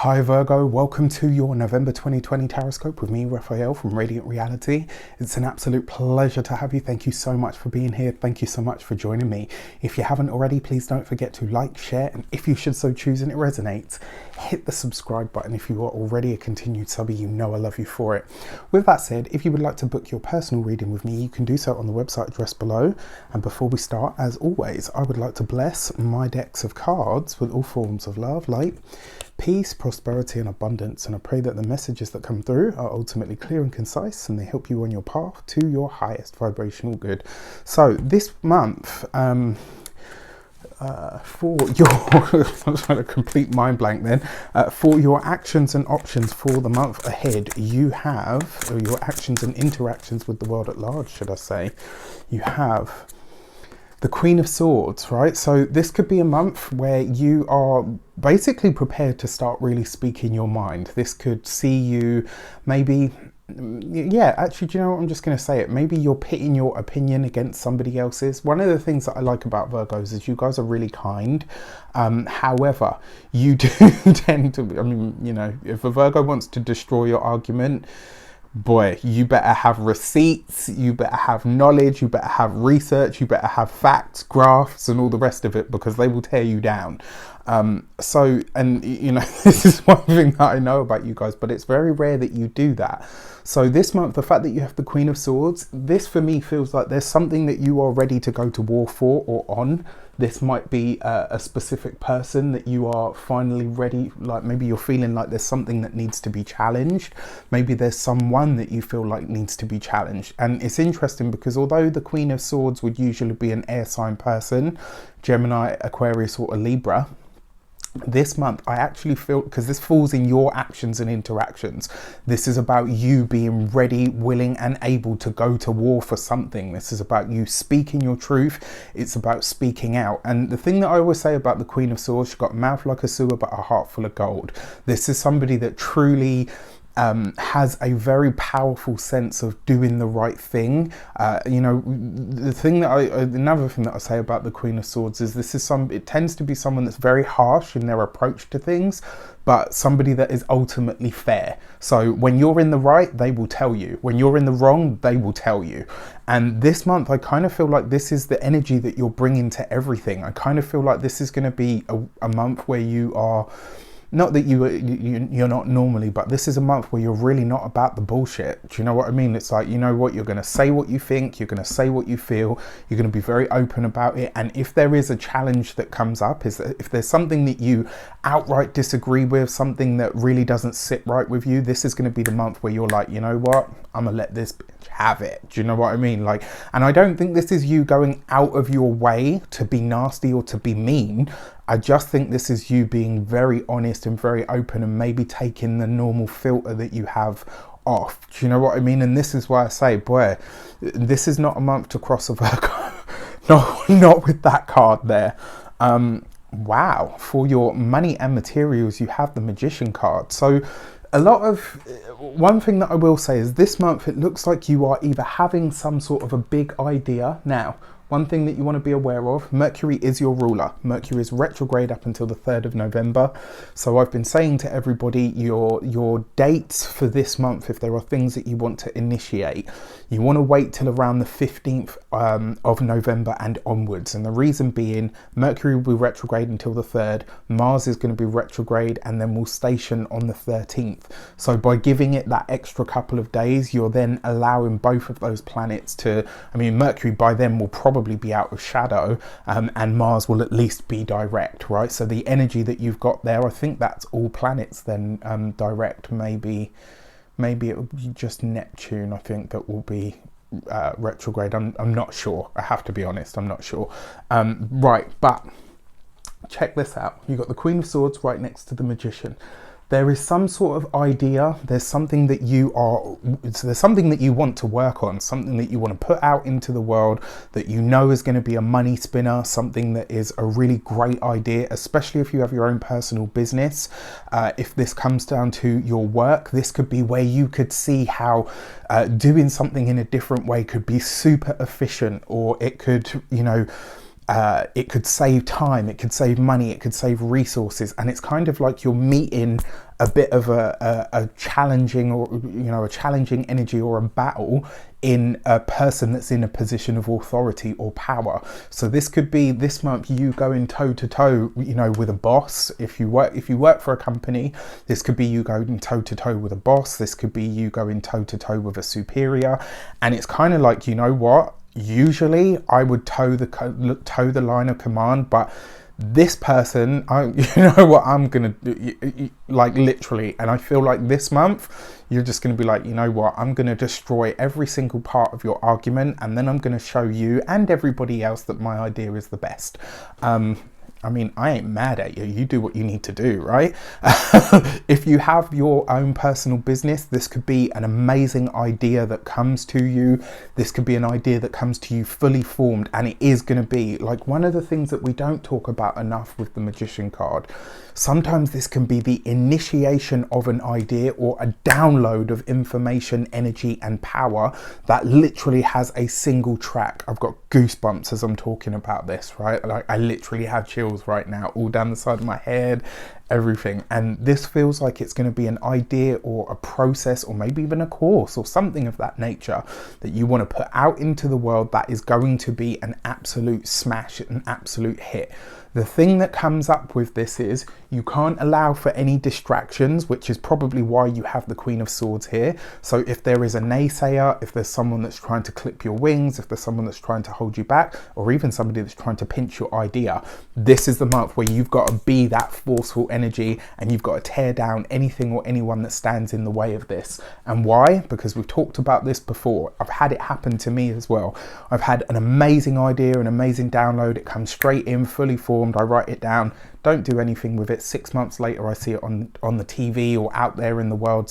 Hi Virgo, welcome to your November 2020 Taroscope with me, Raphael from Reydiant Reality. It's an absolute pleasure to have you. Thank you so much for being here. Thank you so much for joining me. If you haven't already, please don't forget to like, share, and if you should so choose and it resonates, hit the subscribe button. If you are already a continued subby, you know I love you for it. With that said, if you would like to book your personal reading with me, you can do so on the website address below. And before we start, as always, I would like to bless my decks of cards with all forms of love, light, peace, prosperity and abundance, and I pray that the messages that come through are ultimately clear and concise and they help you on your path to your highest vibrational good. So this month, for your I'm trying to complete mind blank then, for your actions and options for the month ahead, you have, or your actions and interactions with the world at large, should I say, you have the Queen of Swords, right? So this could be a month where you are basically prepared to start really speaking your mind. This could see you maybe, yeah, actually, do you know what? I'm just going to say it. Maybe you're pitting your opinion against somebody else's. One of the things that I like about Virgos is you guys are really kind. However, you do tend to, I mean, you know, if a Virgo wants to destroy your argument, boy, you better have receipts, you better have knowledge, you better have research, you better have facts, graphs, and all the rest of it, because they will tear you down. So, and you know, this is one thing that I know about you guys, but it's very rare that you do that. So this month, the fact that you have the Queen of Swords, this for me feels like there's something that you are ready to go to war for or on. This might be a specific person that you are finally ready, like maybe you're feeling like there's something that needs to be challenged. Maybe there's someone that you feel like needs to be challenged. And it's interesting because although the Queen of Swords would usually be an air sign person, Gemini, Aquarius or a Libra, this month I actually feel, because this falls in your actions and interactions, this is about you being ready, willing and able to go to war for something. This is about you speaking your truth. It's about speaking out. And the thing that I always say about the Queen of Swords, she's got a mouth like a sewer but a heart full of gold. This is somebody that truly has a very powerful sense of doing the right thing. You know, the thing that another thing that I say about the Queen of Swords is it tends to be someone that's very harsh in their approach to things, but somebody that is ultimately fair. So when you're in the right, they will tell you. When you're in the wrong, they will tell you. And this month, I kind of feel like this is the energy that you're bringing to everything. I kind of feel like this is going to be a month where you are, not that you're not normally, but this is a month where you're really not about the bullshit. Do you know what I mean? It's like, you know what, you're going to say what you think, you're going to say what you feel, you're going to be very open about it. And if there is a challenge that comes up, is that if there's something that you outright disagree with, something that really doesn't sit right with you, this is going to be the month where you're like, you know what, I'm gonna let this bitch have it. Do you know what I mean? Like, and I don't think this is you going out of your way to be nasty or to be mean. I just think this is you being very honest and very open and maybe taking the normal filter that you have off. Do you know what I mean? And this is why I say, boy, this is not a month to cross a Virgo. not with that card there. Wow, for your money and materials, you have the Magician card. So one thing that I will say is this month, it looks like you are either having some sort of a big idea. Now, one thing that you want to be aware of, Mercury is your ruler. Mercury is retrograde up until the 3rd of November. So I've been saying to everybody, your dates for this month, if there are things that you want to initiate, you want to wait till around the 15th of November and onwards. And the reason being, Mercury will be retrograde until the 3rd. Mars is going to be retrograde and then will station on the 13th. So by giving it that extra couple of days, you're then allowing both of those planets to, I mean, Mercury by then will probably be out of shadow, and Mars will at least be direct, right? So the energy that you've got there, I think that's all planets then direct. Maybe it will be just Neptune, I think, that will be retrograde. I'm not sure. I have to be honest, I'm not sure. Right, but check this out. You've got the Queen of Swords right next to the Magician. There is some sort of idea, there's something that you want to work on, something that you want to put out into the world that you know is going to be a money spinner, something that is a really great idea, especially if you have your own personal business. If this comes down to your work, this could be where you could see how doing something in a different way could be super efficient, or it could, you know, it could save time, it could save money, it could save resources, and it's kind of like you're meeting a bit of a challenging, or a challenging energy or a battle in a person that's in a position of authority or power. So this could be this month you going toe to toe, with a boss. If you work for a company, this could be you going toe to toe with a boss. This could be you going toe to toe with a superior, and it's kind of like, usually I would toe the line of command, but this person, I'm gonna do, like, literally. And I feel like this month you're just going to be like, I'm going to destroy every single part of your argument, and then I'm going to show you and everybody else that my idea is the best. I ain't mad at you. You do what you need to do, right? If you have your own personal business, this could be an amazing idea that comes to you. This could be an idea that comes to you fully formed, and it is going to be like one of the things that we don't talk about enough with the Magician card. Sometimes this can be the initiation of an idea or a download of information, energy, and power that literally has a single track. I've got goosebumps as I'm talking about this, right? Like, I literally have chills right now, all down the side of my head, everything. And this feels like it's going to be an idea or a process or maybe even a course or something of that nature that you want to put out into the world that is going to be an absolute smash, an absolute hit. The thing that comes up with this is you can't allow for any distractions, which is probably why you have the Queen of Swords here. So if there is a naysayer, if there's someone that's trying to clip your wings, if there's someone that's trying to hold you back, or even somebody that's trying to pinch your idea, this is the month where you've got to be that forceful energy, and you've got to tear down anything or anyone that stands in the way of this. And why? Because we've talked about this before. I've had it happen to me as well. I've had an amazing idea, an amazing download. It comes straight in, fully formed. I write it down, don't do anything with it. 6 months later, I see it on the TV or out there in the world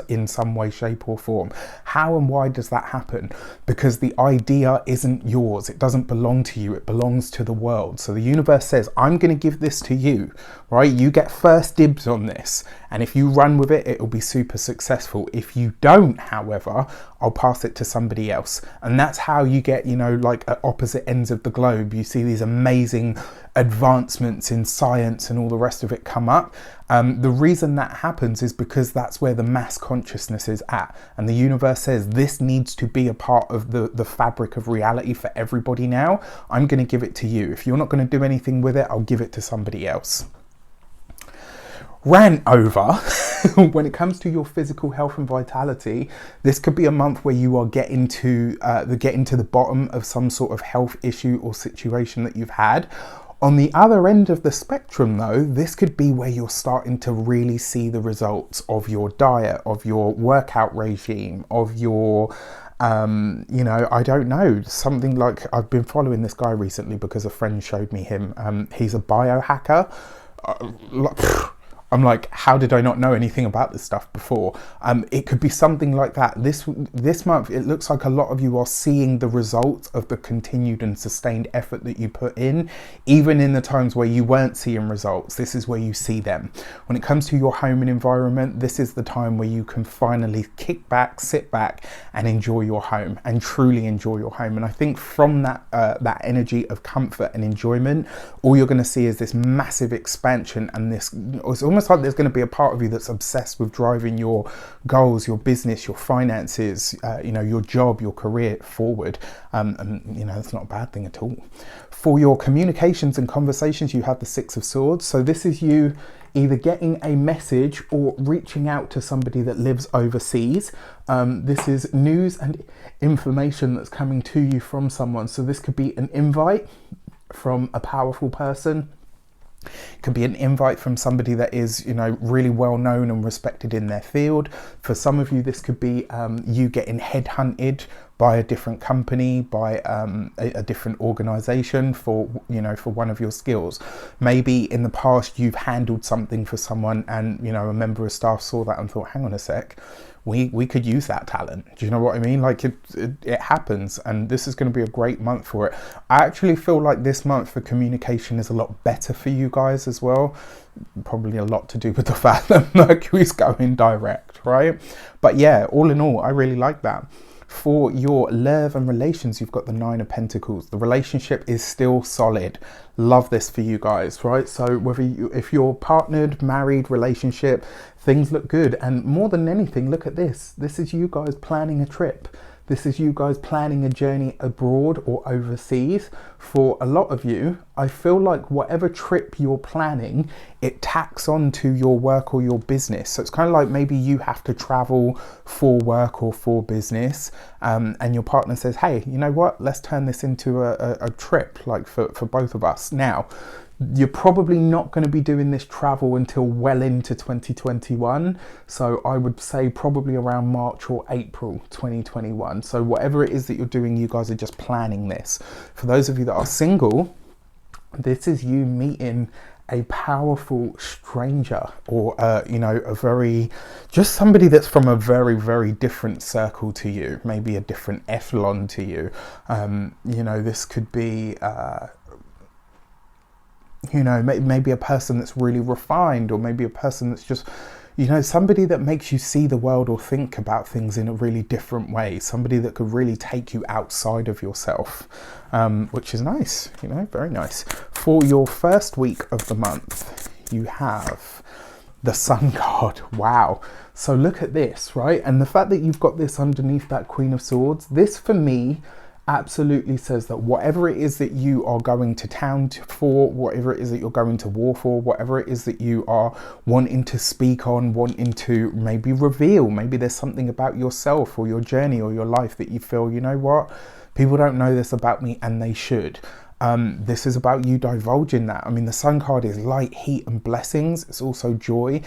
in some way, shape or form. How and why does that happen? Because the idea isn't yours. It doesn't belong to you. It belongs to the world. So the universe says, I'm going to give this to you, right? You get first dibs on this. And if you run with it, it'll be super successful. If you don't, however, I'll pass it to somebody else. And that's how you get, like at opposite ends of the globe, you see these amazing advancements in science and all the rest of it come up. The reason that happens is because that's where the mass consciousness is at, and the universe says this needs to be a part of the fabric of reality for everybody now. I'm going to give it to you. If you're not going to do anything with it, I'll give it to somebody else. Rant over. When it comes to your physical health and vitality, this could be a month where you are getting to the bottom of some sort of health issue or situation that you've had. On the other end of the spectrum though, this could be where you're starting to really see the results of your diet, of your workout regime, of your I don't know, something like, I've been following this guy recently because a friend showed me him. He's a biohacker. I'm like, how did I not know anything about this stuff before? It could be something like that. This month, it looks like a lot of you are seeing the results of the continued and sustained effort that you put in, even in the times where you weren't seeing results. This is where you see them. When it comes to your home and environment, this is the time where you can finally kick back, sit back, and enjoy your home, and truly enjoy your home. And I think from that energy of comfort and enjoyment, all you're going to see is this massive expansion, and it's almost like there's going to be a part of you that's obsessed with driving your goals, your business, your finances, your job, your career forward. That's not a bad thing at all. For your communications and conversations, you have the Six of Swords. So this is you either getting a message or reaching out to somebody that lives overseas. This is news and information that's coming to you from someone. So this could be an invite from a powerful person. It could be an invite from somebody that is, really well known and respected in their field. For some of you, this could be you getting headhunted by a different company, by a different organization for one of your skills. Maybe in the past you've handled something for someone, and a member of staff saw that and thought, hang on a sec, we could use that talent. Do you know what I mean? Like it happens, and this is going to be a great month for it. I actually feel like this month for communication is a lot better for you guys as well. Probably a lot to do with the fact that Mercury's going direct, right? But yeah, all in all, I really like that. For your love and relations, you've got the Nine of Pentacles. The relationship is still solid. Love this for you guys, right? So if you're partnered, married, relationship, things look good. And more than anything, look at this. This is you guys planning a trip. This is you guys planning a journey abroad or overseas. For a lot of you, I feel like whatever trip you're planning, it tacks on to your work or your business. So it's kind of like maybe you have to travel for work or for business, and your partner says, hey, you know what, let's turn this into a trip, like for both of us. Now, you're probably not going to be doing this travel until well into 2021. So I would say probably around March or April 2021. So whatever it is that you're doing, you guys are just planning this. For those of you that are single, this is you meeting a powerful stranger, or just somebody that's from a very, very different circle to you, maybe a different echelon to you. This could be maybe a person that's really refined, or maybe a person that's just, somebody that makes you see the world or think about things in a really different way. Somebody that could really take you outside of yourself, which is nice, very nice. For your first week of the month, you have the Sun card. Wow. So look at this, right? And the fact that you've got this underneath that Queen of Swords, this for me absolutely says that whatever it is that you are going to town for, whatever it is that you're going to war for, whatever it is that you are wanting to speak on, wanting to maybe reveal, maybe there's something about yourself or your journey or your life that you feel, you know what, people don't know this about me and they should. This is about you divulging that. I mean, the Sun card is light, heat, and blessings. It's also joy.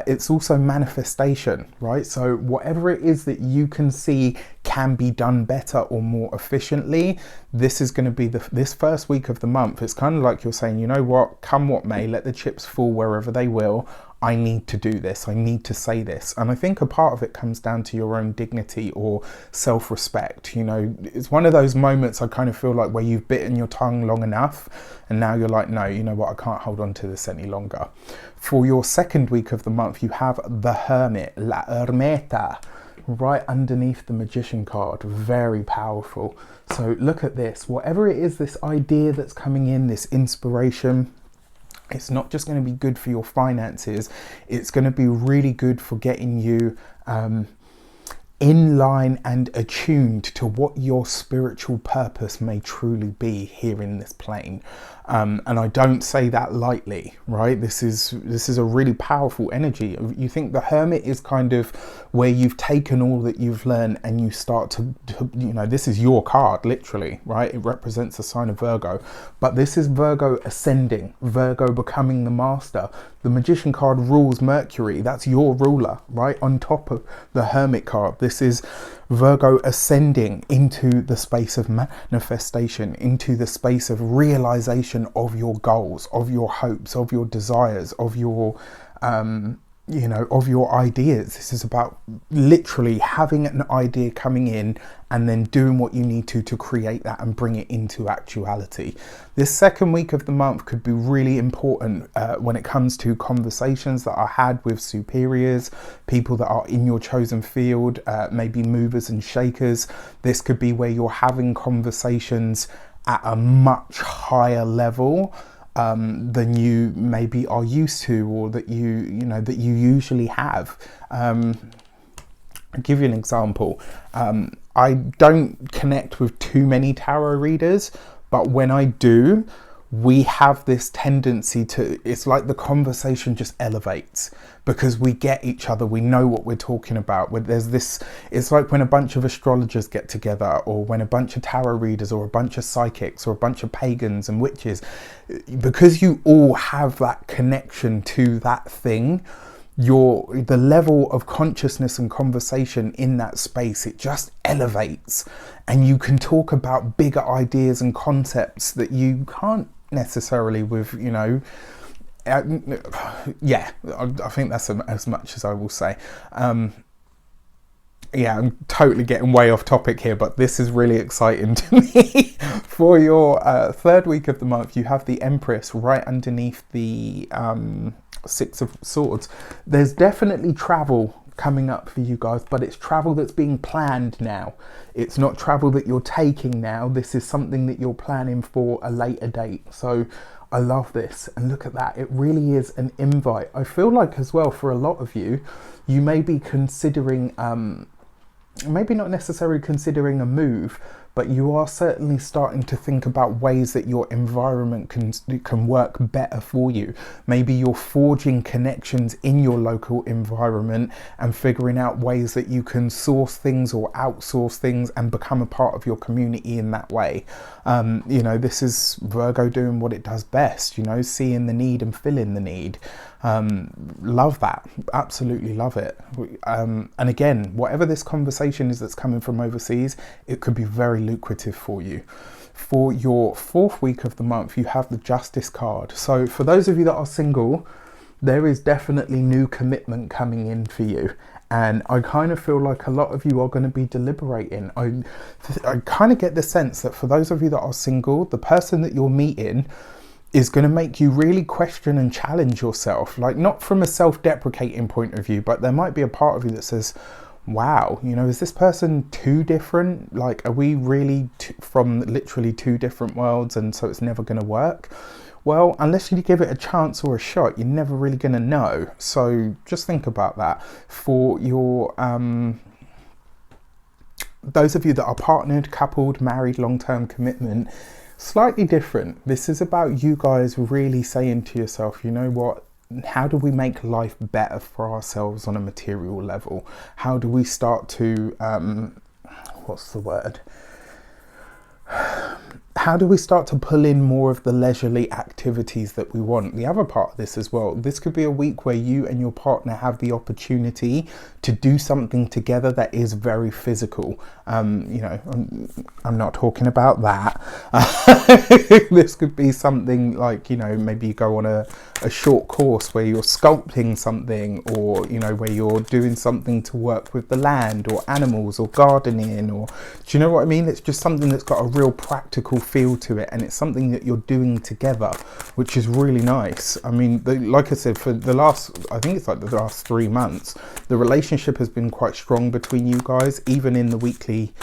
It's also manifestation, right? So whatever it is that you can see can be done better or more efficiently, this is going to be this first week of the month. It's kind of like you're saying, you know what, come what may, let the chips fall wherever they will. I need to do this. I need to say this. And I think a part of it comes down to your own dignity or self-respect. It's one of those moments I kind of feel like where you've bitten your tongue long enough and now you're like, no, you know what, I can't hold on to this any longer. For your second week of the month, you have the Hermit, La Hermeta, right underneath the Magician card. Very powerful. So look at this. Whatever it is, this idea that's coming in, this inspiration, it's not just going to be good for your finances, it's going to be really good for getting you in line and attuned to what your spiritual purpose may truly be here in this plane. And I don't say that lightly, right? This is a really powerful energy. You think the Hermit is kind of where you've taken all that you've learned and you start to this is your card, literally, right? It represents the sign of Virgo, but this is Virgo ascending, Virgo becoming the master. The Magician card rules Mercury. That's your ruler, right? On top of the Hermit card. This is Virgo ascending into the space of manifestation, into the space of realization of your goals, of your hopes, of your desires, of your of your ideas. This is about literally having an idea coming in and then doing what you need to create that and bring it into actuality. This second week of the month could be really important when it comes to conversations that are had with superiors, people that are in your chosen field, maybe movers and shakers. This could be where you're having conversations at a much higher level than you maybe are used to, or that that you usually have. I'll give you an example. I don't connect with too many tarot readers, but when I do, we have this tendency to, it's like the conversation just elevates because we get each other, we know what we're talking about. It's like when a bunch of astrologers get together, or when a bunch of tarot readers, or a bunch of psychics, or a bunch of pagans and witches, because you all have that connection to that thing, the level of consciousness and conversation in that space, it just elevates, and you can talk about bigger ideas and concepts that you can't necessarily with I think that's as much as I will say. I'm totally getting way off topic here, but this is really exciting to me. For your third week of the month, you have the Empress right underneath the Six of Swords. There's definitely travel coming up for you guys, but it's travel that's being planned now. It's not travel that you're taking now. This is something that you're planning for a later date. So I love this. And look at that. It really is an invite. I feel like as well, for a lot of you, you may be considering, maybe not necessarily considering a move, but you are certainly starting to think about ways that your environment can work better for you. Maybe you're forging connections in your local environment and figuring out ways that you can source things or outsource things and become a part of your community in that way. You know, this is Virgo doing what it does best, you know, seeing the need and filling the need. Love that. Absolutely love it. And again, whatever this conversation is that's coming from overseas, it could be very lucrative for you. For your 4th week of the month, you have the Justice card. So for those of you that are single, there is definitely new commitment coming in for you. And I kind of feel like a lot of you are going to be deliberating. I kind of get the sense that for those of you that are single, the person that you're meeting is going to make you really question and challenge yourself. Like, not from a self-deprecating point of view, but there might be a part of you that says, wow, you know, is this person too different? Like, are we really from literally 2 different worlds, and so it's never going to work? Well, unless you give it a chance or a shot, you're never really going to know. So just think about that. For your those of you that are partnered, coupled, married, long-term commitment, slightly different. This is about you guys really saying to yourself, you know what, how do we make life better for ourselves on a material level? How do we start to what's the word? How do we start to pull in more of the leisurely activities that we want? The other part of this as well, this could be a week where you and your partner have the opportunity to do something together that is very physical. You know, I'm not talking about that. This could be something like, you know, maybe you go on a short course where you're sculpting something, or, you know, where you're doing something to work with the land or animals or gardening, or, do you know what I mean? It's just something that's got a real practical feel to it, and it's something that you're doing together, which is really nice. I mean, like I said, for the last, I think it's like the last 3 months, the relationship has been quite strong between you guys. Even in the weekly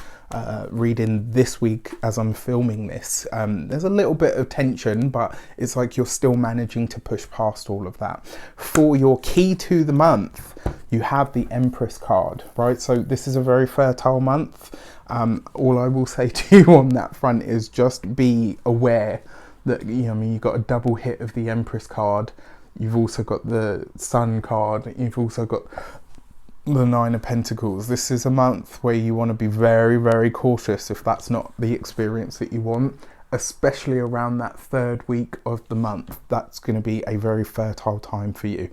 reading this week as I'm filming this, there's a little bit of tension, but it's like you're still managing to push past all of that. For your key to the month, you have the Empress card, right? So this is a very fertile month. All I will say to you on that front is just be aware that, you know, I mean, you've got a double hit of the Empress card. You've also got the Sun card. You've also got the 9 of Pentacles. This is a month where you want to be very, very cautious if that's not the experience that you want, especially around that 3rd week of the month. That's going to be a very fertile time for you.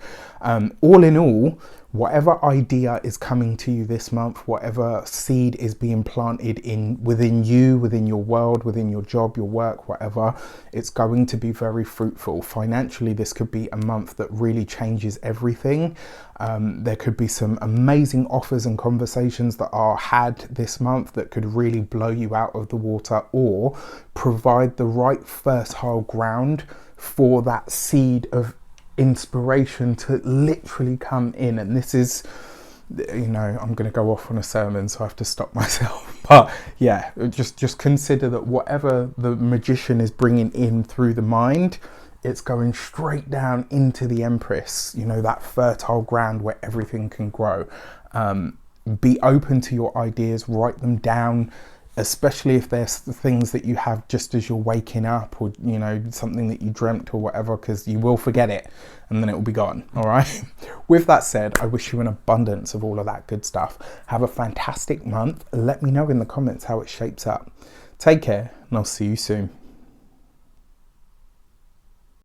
All in all, whatever idea is coming to you this month, whatever seed is being planted within you, within your world, within your job, your work, whatever, it's going to be very fruitful. Financially, this could be a month that really changes everything. There could be some amazing offers and conversations that are had this month that could really blow you out of the water, or provide the right fertile ground for that seed of inspiration to literally come in. And this is, you know, I'm going to go off on a sermon, so I have to stop myself. But yeah, just consider that whatever the magician is bringing in through the mind, it's going straight down into the Empress, you know, that fertile ground where everything can grow. Be open to your ideas, write them down, especially if there's things that you have just as you're waking up, or, you know, something that you dreamt or whatever, because you will forget it and then it will be gone. All right. With that said, I wish you an abundance of all of that good stuff. Have a fantastic month. Let me know in the comments how it shapes up. Take care, and I'll see you soon.